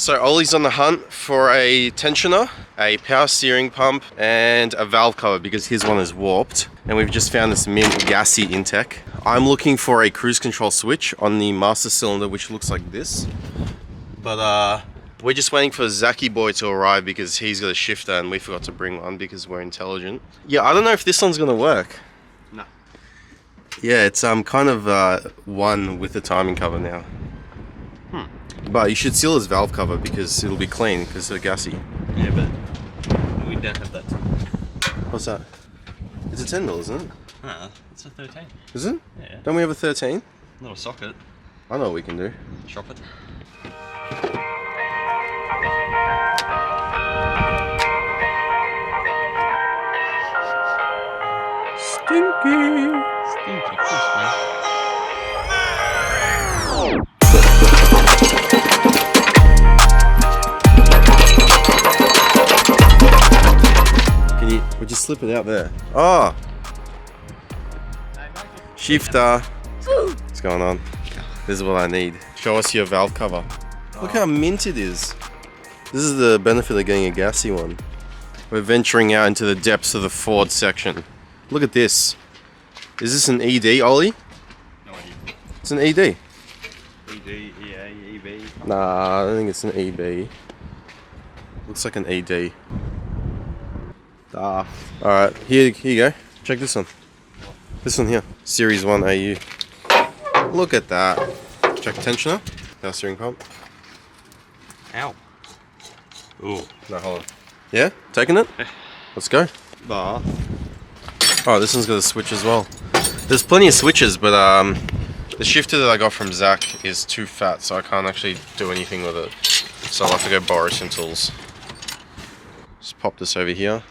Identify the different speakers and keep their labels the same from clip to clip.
Speaker 1: So Ollie's on the hunt for a tensioner, a power steering pump, and a valve cover because his one is warped. And we've just found this mint gassy intake. I'm looking for a cruise control switch on the master cylinder, which looks like this. But we're just waiting for Zachy boy to arrive because he's got a shifter and we forgot to bring one because we're intelligent. Yeah, I don't know if this one's gonna work.
Speaker 2: No.
Speaker 1: Yeah, it's kind of one with the timing cover now. But you should seal his valve cover because it'll be clean because they're gassy.
Speaker 2: Yeah, but we don't have that.
Speaker 1: What's that? It's a 10mm, isn't it?
Speaker 2: Nah, it's a 13.
Speaker 1: Is it?
Speaker 2: Yeah.
Speaker 1: Don't we have a 13?
Speaker 2: Not a socket.
Speaker 1: I know what we can do.
Speaker 2: Shop it.
Speaker 1: Stinky!
Speaker 2: Stinky Christmas.
Speaker 1: Would you slip it out there? Oh! Shifter! What's going on? This is what I need. Show us your valve cover. Look how mint it is. This is the benefit of getting a gassy one. We're venturing out into the depths of the Ford section. Look at this. Is this an ED, Ollie?
Speaker 2: No idea.
Speaker 1: It's an ED.
Speaker 2: ED, EA, EB.
Speaker 1: Nah, I don't think it's an EB. Looks like an ED. Ah. Alright, here you go. Check this one. This one here. Series 1 AU. Look at that. Check tensioner. Power steering pump.
Speaker 2: Ow. Ooh.
Speaker 1: No, hold on. Yeah? Taking it? Let's go.
Speaker 2: Bar.
Speaker 1: Oh, this one's got a switch as well. There's plenty of switches, but the shifter that I got from Zach is too fat, so I can't actually do anything with it. So I'll have to go borrow some tools. Just pop this over here.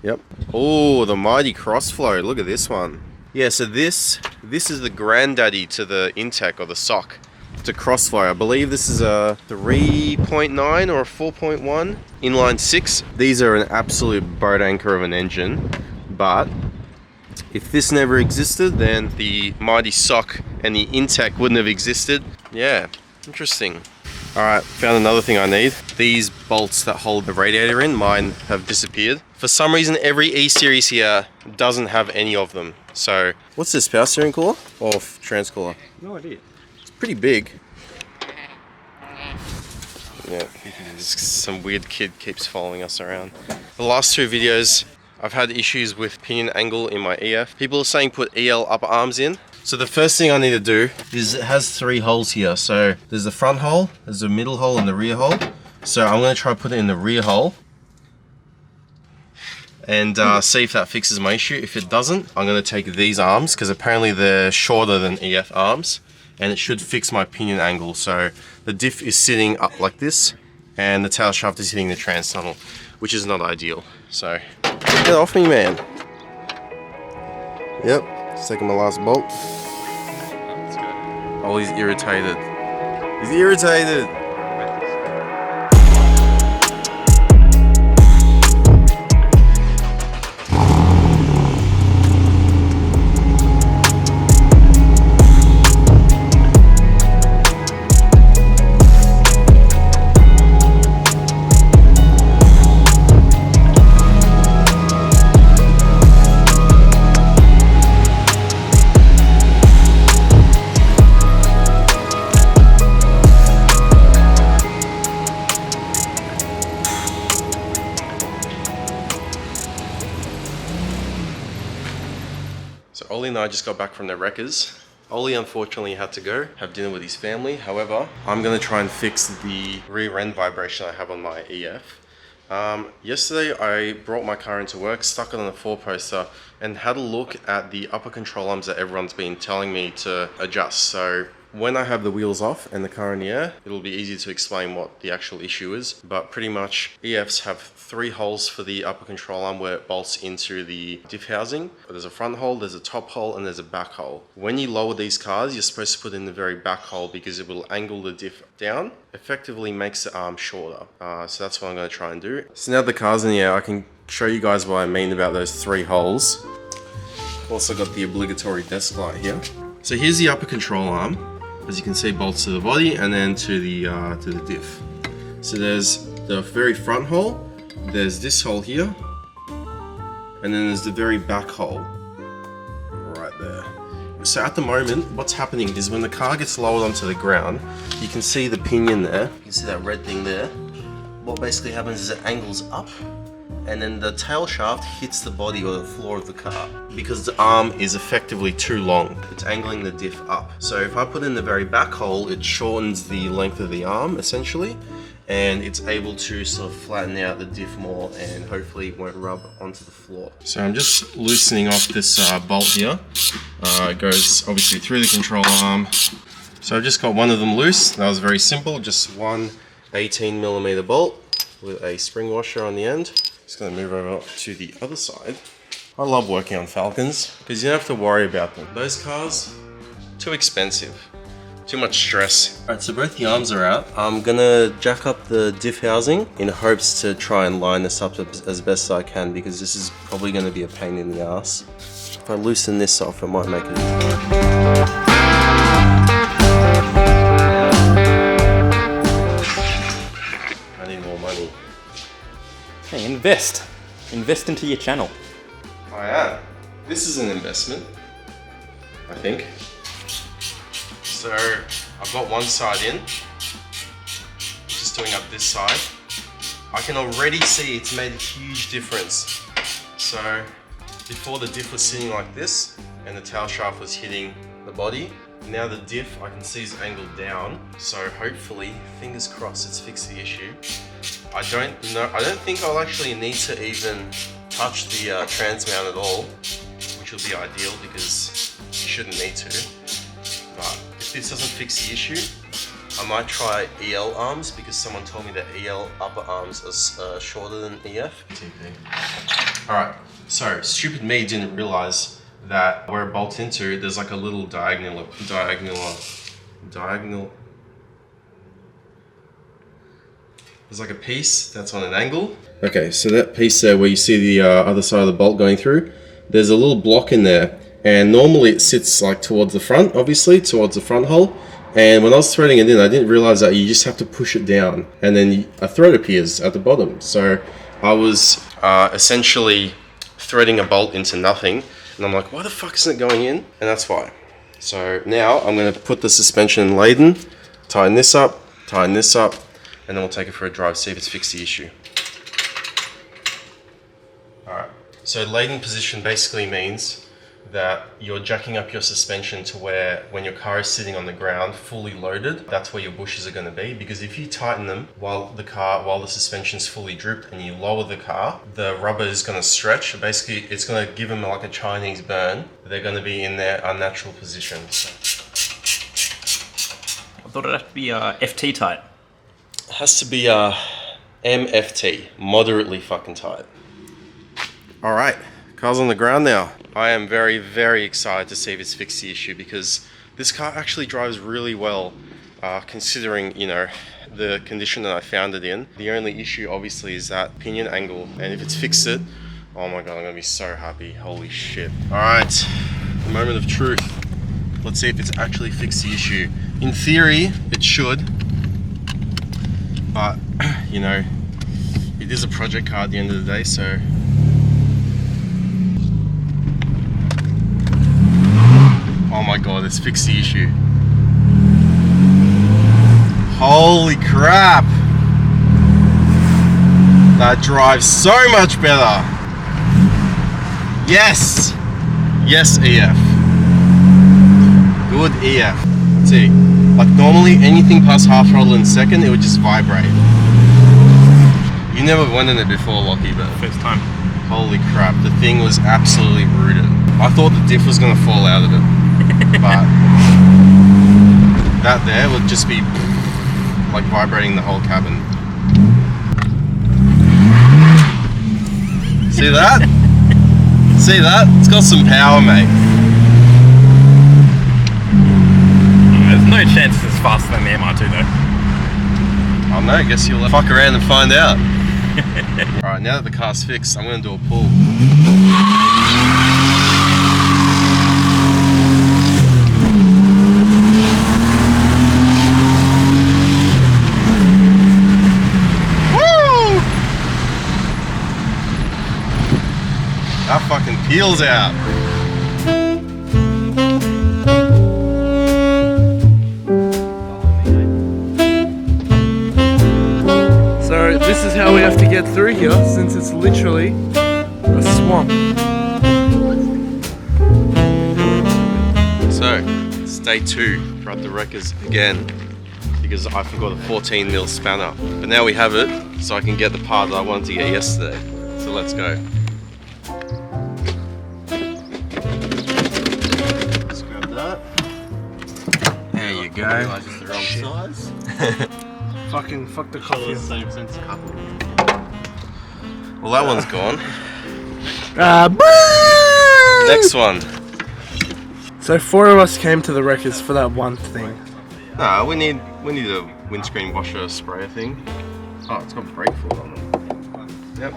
Speaker 1: Yep. Oh, the mighty crossflow. Look at this one. Yeah, so this is the granddaddy to the intake or the sock. It's a crossflow. I believe this is a 3.9 or a 4.1 inline 6. These are an absolute boat anchor of an engine, but if this never existed, then the mighty sock and the intake wouldn't have existed. Yeah, interesting. Alright, found another thing I need. These bolts that hold the radiator in, mine have disappeared. For some reason, every E-Series here doesn't have any of them. So, what's this, power steering cooler? Or trans-cooler?
Speaker 2: No idea.
Speaker 1: It's pretty big. Yeah, some weird kid keeps following us around. The last two videos, I've had issues with pinion angle in my EF. People are saying put EL upper arms in. So the first thing I need to do is it has 3 holes here. So there's the front hole, there's the middle hole and the rear hole. So I'm going to try to put it in the rear hole and see if that fixes my issue. If it doesn't, I'm going to take these arms because apparently they're shorter than EF arms and it should fix my pinion angle. So the diff is sitting up like this and the tail shaft is hitting the trans tunnel, which is not ideal. So get off me, man. Yep. Just taking my last bolt. Oh, he's irritated. He's irritated. So Ollie and I just got back from the wreckers. Ollie unfortunately had to go have dinner with his family. However, I'm going to try and fix the rear end vibration I have on my EF. Yesterday I brought my car into work, stuck it on a 4-poster and had a look at the upper control arms that everyone's been telling me to adjust. So when I have the wheels off and the car in the air, it'll be easy to explain what the actual issue is. But pretty much EFs have 3 holes for the upper control arm where it bolts into the diff housing. There's a front hole, there's a top hole, and there's a back hole. When you lower these cars, you're supposed to put in the very back hole because it will angle the diff down, effectively makes the arm shorter. So that's what I'm going to try and do. So now the car's in the air, I can show you guys what I mean about those 3 holes. Also got the obligatory desk light here. So here's the upper control arm. as you can see, bolts to the body and then to the diff. So there's the very front hole, there's this hole here, and then there's the very back hole right there. So at the moment, what's happening is when the car gets lowered onto the ground, you can see the pinion there, you can see that red thing there. What basically happens is it angles up, and then the tail shaft hits the body or the floor of the car. Because the arm is effectively too long, it's angling the diff up. So if I put in the very back hole, it shortens the length of the arm essentially, and it's able to sort of flatten out the diff more and hopefully it won't rub onto the floor. So I'm just loosening off this bolt here. It goes obviously through the control arm. So I've just got one of them loose. That was very simple, just one 18mm bolt with a spring washer on the end. Just gonna move over to the other side. I love working on Falcons because you don't have to worry about them. Those cars, too expensive, too much stress. All right, so both the arms are out. I'm gonna jack up the diff housing in hopes to try and line this up as best I can because this is probably gonna be a pain in the ass. If I loosen this off, it might make it easier.
Speaker 3: Hey, invest into your channel.
Speaker 1: I am. This is an investment, I think. So I've got one side in, just doing up this side. I can already see it's made a huge difference. So before the diff was sitting like this and the tail shaft was hitting the body, now the diff I can see is angled down. So hopefully, fingers crossed, it's fixed the issue. I don't think I'll actually need to even touch the trans mount at all, which will be ideal because you shouldn't need to. But if this doesn't fix the issue, I might try EL arms because someone told me that EL upper arms are shorter than EF. TP. Alright, so stupid me didn't realize that where it bolts into, there's like a little diagonal. There's like a piece that's on an angle. Okay, so that piece there where you see the other side of the bolt going through, there's a little block in there, and normally it sits like towards the front, obviously, towards the front hole. And when I was threading it in, I didn't realize that you just have to push it down, and then a thread appears at the bottom. So I was essentially threading a bolt into nothing, and I'm like, why the fuck isn't it going in? And that's why. So now I'm going to put the suspension in laden, tighten this up, and then we'll take it for a drive, see if it's fixed the issue. Alright, so laden position basically means that you're jacking up your suspension to where when your car is sitting on the ground fully loaded, that's where your bushes are going to be, because if you tighten them while the suspension's fully dripped and you lower the car, the rubber is going to stretch. Basically it's going to give them like a Chinese burn. They're going to be in their unnatural position.
Speaker 3: I thought it'd have to be FT tight.
Speaker 1: It has to be MFT, moderately fucking tight. All right, car's on the ground now. I am very, very excited to see if it's fixed the issue because this car actually drives really well, considering, you know, the condition that I found it in. The only issue obviously is that pinion angle, and if it's fixed it, oh my god, I'm gonna be so happy. Holy shit. All right, the moment of truth. Let's see if it's actually fixed the issue. In theory, it should. But, you know, it is a project car at the end of the day, so... Oh my god, it's fixed the issue. Holy crap! That drives so much better! Yes! Yes, EF. Good EF. Let's see. Like normally anything past half throttle in second, it would just vibrate. You never went in it before, Lockie, but
Speaker 3: First time.
Speaker 1: holy crap, the thing was absolutely rooted. I thought the diff was gonna fall out of it, but that there would just be like vibrating the whole cabin. See that? See that? It's got some power, mate.
Speaker 3: There's no chance it's faster than the MR2 though.
Speaker 1: I don't know, I guess you'll fuck around and find out. Alright, now that the car's fixed, I'm going to do a pull. That fucking peels out.
Speaker 4: So this is how we have to get through here, since it's literally a swamp.
Speaker 1: So, it's day 2. We're at the wreckers again because I forgot a 14mm spanner. But now we have it, so I can get the part that I wanted to get yesterday. So let's go. Let's grab that. There you go. I realised it's the wrong size.
Speaker 4: Fuck the coffee.
Speaker 1: Same sense couple. Well, that one's gone. Next one.
Speaker 4: So 4 of us came to the wreckers for that one thing.
Speaker 1: Nah, we need a windscreen washer sprayer thing. Oh, it's got brake fluid on it. Yep.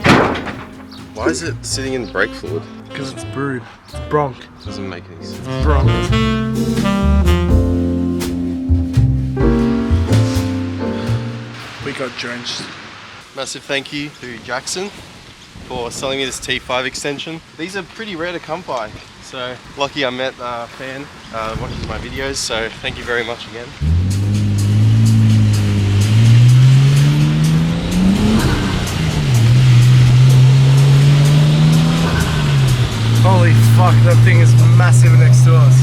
Speaker 1: Why is it sitting in brake fluid?
Speaker 4: Because it's brewed. It's bronc.
Speaker 1: Doesn't make any sense.
Speaker 4: It's bronc. We got drenched.
Speaker 1: Massive thank you to Jackson for selling me this T5 extension. These are pretty rare to come by, so lucky I met a fan watches my videos, so thank you very much again.
Speaker 4: Holy fuck, that thing is massive next to us.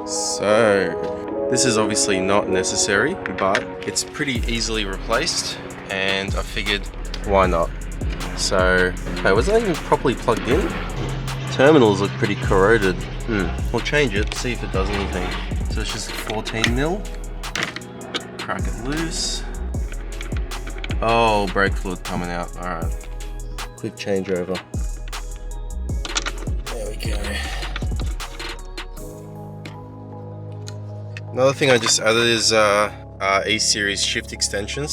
Speaker 1: So, this is obviously not necessary, but it's pretty easily replaced, and I figured, why not? So, hey, was that even properly plugged in? Terminals look pretty corroded. We'll change it, see if it does anything. So it's just 14mm. Crack it loose. Oh, brake fluid coming out. Alright. Quick changeover. There we go. Another thing I just added is E-Series shift extension,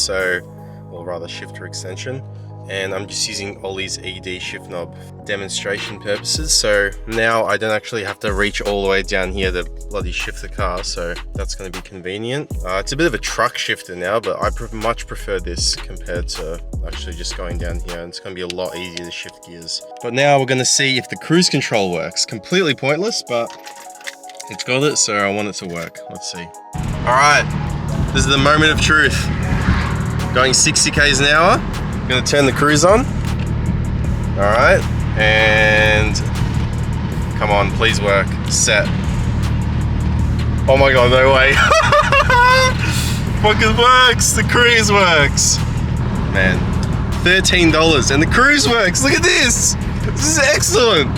Speaker 1: or rather shifter extension, and I'm just using Ollie's ED shift knob for demonstration purposes, so now I don't actually have to reach all the way down here to bloody shift the car, so that's going to be convenient. It's a bit of a truck shifter now, but I much prefer this compared to actually just going down here, and it's going to be a lot easier to shift gears. But now we're going to see if the cruise control works. Completely pointless, but it's got it, so I want it to work. Let's see. Alright, this is the moment of truth. Going 60 k's an hour. I'm gonna turn the cruise on. Alright, and come on, please work. Set. Oh my god, no way. Fucking works, the cruise works. Man, $13 and the cruise works. Look at this. This is excellent.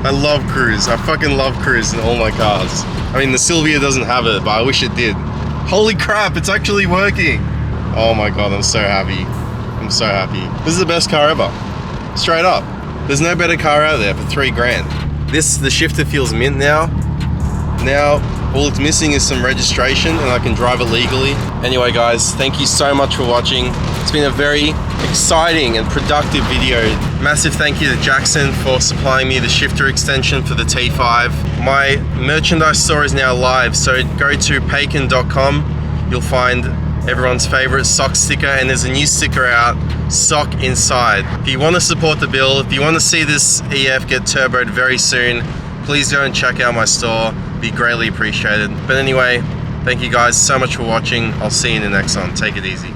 Speaker 1: I love cruise. I fucking love cruise in all my cars. I mean, the Silvia doesn't have it, but I wish it did. Holy crap, it's actually working. Oh my god, I'm so happy. I'm so happy. This is the best car ever. Straight up. There's no better car out there for $3,000. The shifter feels mint now. Now, all it's missing is some registration and I can drive it legally. Anyway guys, thank you so much for watching. It's been a very exciting and productive video. Massive thank you to Jackson for supplying me the shifter extension for the T5. My merchandise store is now live, so go to paycon.com. You'll find everyone's favorite sock sticker, and there's a new sticker out, Sock Inside. If you want to support the build, if you want to see this EF get turboed very soon, please go and check out my store. Be greatly appreciated. But anyway, thank you guys so much for watching. I'll see you in the next one. Take it easy.